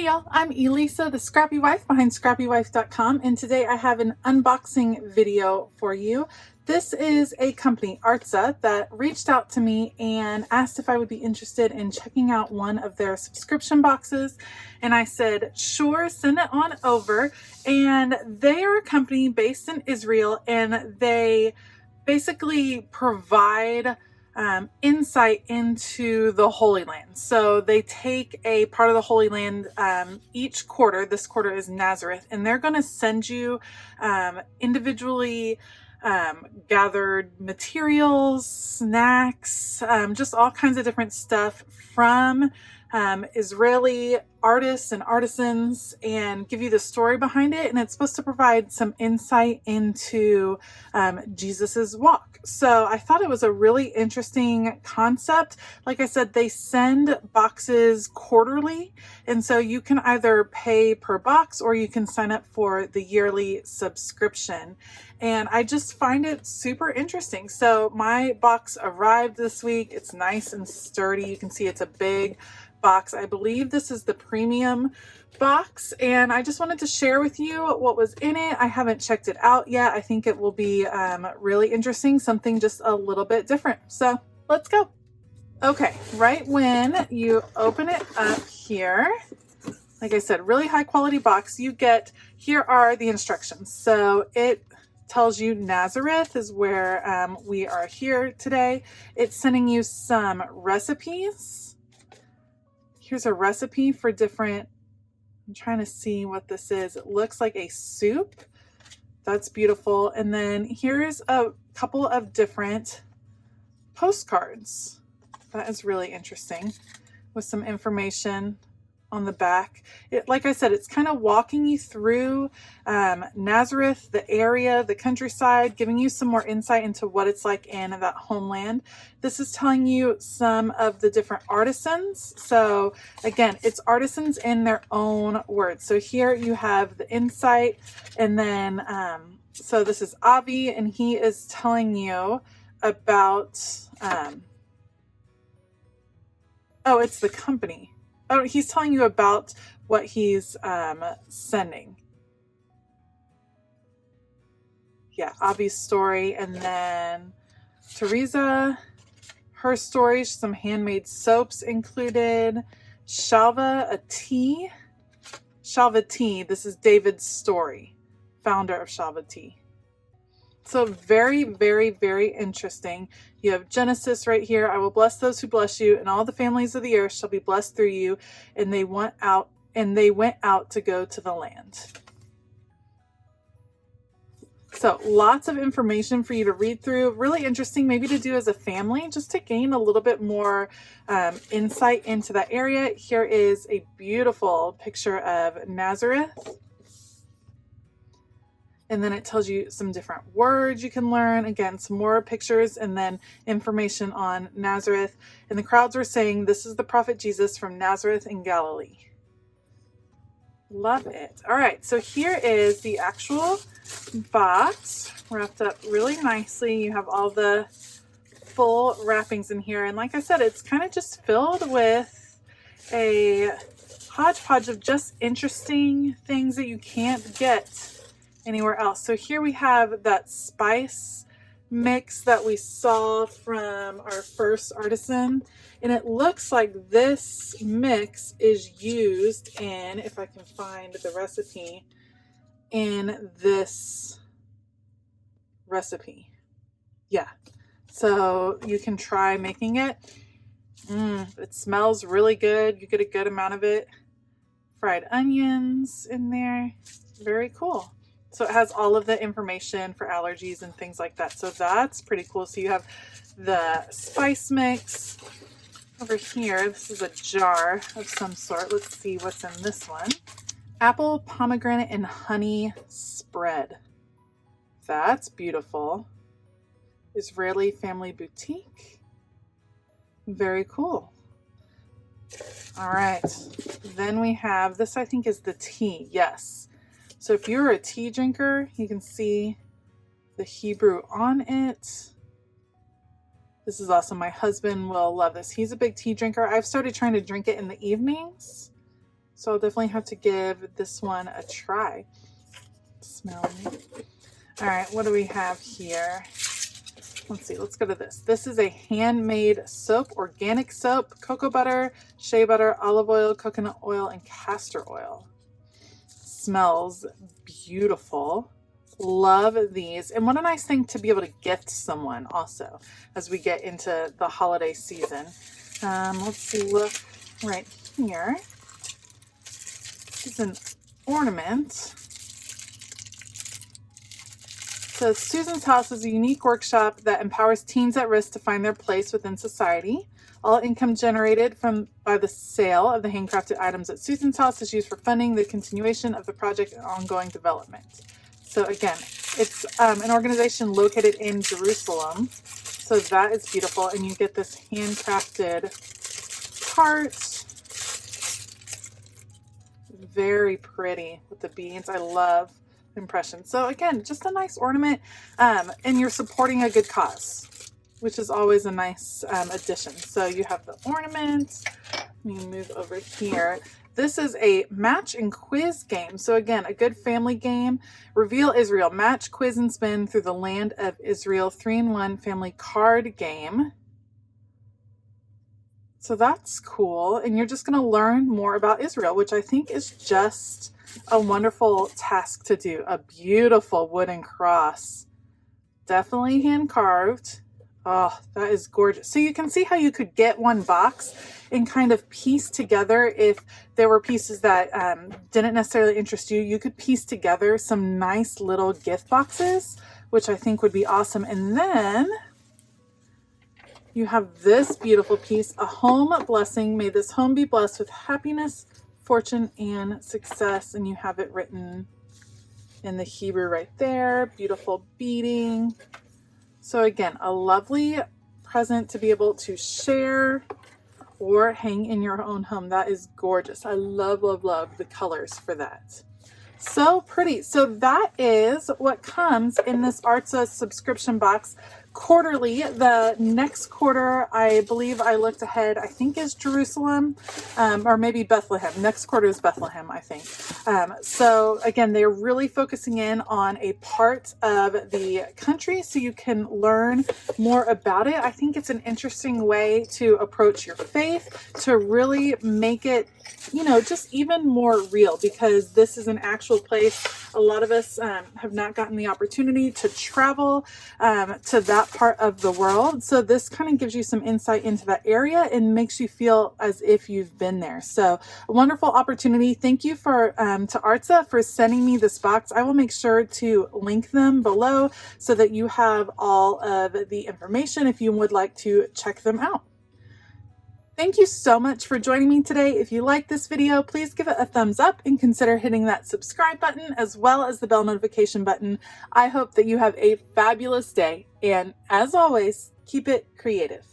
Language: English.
Hey y'all, I'm Elisa, the Scrappy Wife behind scrappywife.com, and today I have an unboxing video for you. This is a company, Artza, that reached out to me and asked if I would be interested in checking out one of their subscription boxes, and I said, sure, send it on over. And they are a company based in Israel, and they basically provide insight into the Holy Land. So they take a part of the Holy Land each quarter. This quarter is Nazareth, and they're going to send you individually gathered materials, snacks, just all kinds of different stuff from Israeli artists and artisans, and give you the story behind it. And it's supposed to provide some insight into Jesus's walk. So I thought it was a really interesting concept. Like I said, they send boxes quarterly, and so you can either pay per box or you can sign up for the yearly subscription. And I just find it super interesting. So my box arrived this week. It's nice and sturdy. You can see it's a big box. I believe this is the premium box, and I just wanted to share with you what was in it. I haven't checked it out yet. I think it will be really interesting, something just a little bit different. So let's go. Okay, right when you open it up here, like I said, really high quality box, you get, here are the instructions. So it tells you Nazareth is where we are here today. It's sending you some recipes. Here's a recipe for different, I'm trying to see what this is. It looks like a soup. That's beautiful. And then here's a couple of different postcards. That is really interesting, with some information on the back. Like I said, it's kind of walking you through Nazareth, the area, the countryside, giving you some more insight into what it's like in that homeland. This is telling you some of the different artisans. So again, it's artisans in their own words. So here you have the insight, and then so this is Avi, and he is telling you about oh, it's the company. Oh, he's telling you about what he's sending. Yeah, Avi's story. And then Teresa, her story, some handmade soaps included. Shalva, a tea. Shalva tea. This is David's story, founder of Shalva tea. So very, very, very interesting. You have Genesis right here. I will bless those who bless you, and all the families of the earth shall be blessed through you. And they went out to go to the land. So lots of information for you to read through. Really interesting, maybe to do as a family, just to gain a little bit more insight into that area. Here is a beautiful picture of Nazareth. And then it tells you some different words you can learn. Again, some more pictures, and then information on Nazareth. And the crowds were saying, this is the prophet Jesus from Nazareth in Galilee. Love it. All right, so here is the actual box, wrapped up really nicely. You have all the full wrappings in here. And like I said, it's kind of just filled with a hodgepodge of just interesting things that you can't get anywhere else. So here we have that spice mix that we saw from our first artisan, and it looks like this mix is used in, if I can find the recipe, in this recipe. Yeah, so you can try making it. It smells really good. You get a good amount of it. Fried onions in there. Very cool. So it has all of the information for allergies and things like that. So that's pretty cool. So you have the spice mix over here. This is a jar of some sort. Let's see what's in this one. Apple, pomegranate, and honey spread. That's beautiful. Israeli family boutique. Very cool. All right. Then we have this, I think is the tea. Yes. So if you're a tea drinker, you can see the Hebrew on it. This is awesome. My husband will love this. He's a big tea drinker. I've started trying to drink it in the evenings. So I'll definitely have to give this one a try. Smell. All right, what do we have here? Let's see, let's go to this. This is a handmade soap, organic soap, cocoa butter, shea butter, olive oil, coconut oil, and castor oil. Smells beautiful. Love these. And what a nice thing to be able to gift someone also as we get into the holiday season. Let's look right here. This is an ornament. So Susan's House is a unique workshop that empowers teens at risk to find their place within society. All income generated by the sale of the handcrafted items at Susan's House is used for funding the continuation of the project and ongoing development. So again, it's an organization located in Jerusalem. So that is beautiful. And you get this handcrafted cart. Very pretty with the beads. I love impression. So again, just a nice ornament, and you're supporting a good cause, which is always a nice addition. So you have the ornaments. Let me move over here. This is a match and quiz game. So again, a good family game. Reveal Israel. Match, quiz, and spin through the land of Israel. 3-in-1 family card game. So that's cool. And you're just going to learn more about Israel, which I think is just a wonderful task to do. A beautiful wooden cross. Definitely hand carved. Oh, that is gorgeous. So you can see how you could get one box and kind of piece together, if there were pieces that didn't necessarily interest you, you could piece together some nice little gift boxes, which I think would be awesome. And then you have this beautiful piece, a home blessing. May this home be blessed with happiness, fortune, and success. And you have it written in the Hebrew right there. Beautiful beading. So again, a lovely present to be able to share or hang in your own home. That is gorgeous. I love, love, love the colors for that. So pretty. So that is what comes in this Artza subscription box quarterly. The next quarter, I believe I looked ahead, I think is Jerusalem, or maybe Bethlehem. Next quarter is Bethlehem, I think. So again, they're really focusing in on a part of the country so you can learn more about it. I think it's an interesting way to approach your faith, to really make it, you know, just even more real, because this is an actual place. A lot of us have not gotten the opportunity to travel to that part of the world. So this kind of gives you some insight into that area and makes you feel as if you've been there. So a wonderful opportunity. Thank you for to Artza for sending me this box. I will make sure to link them below so that you have all of the information if you would like to check them out. Thank you so much for joining me today. If you like this video, please give it a thumbs up and consider hitting that subscribe button as well as the bell notification button. I hope that you have a fabulous day, and as always, keep it creative.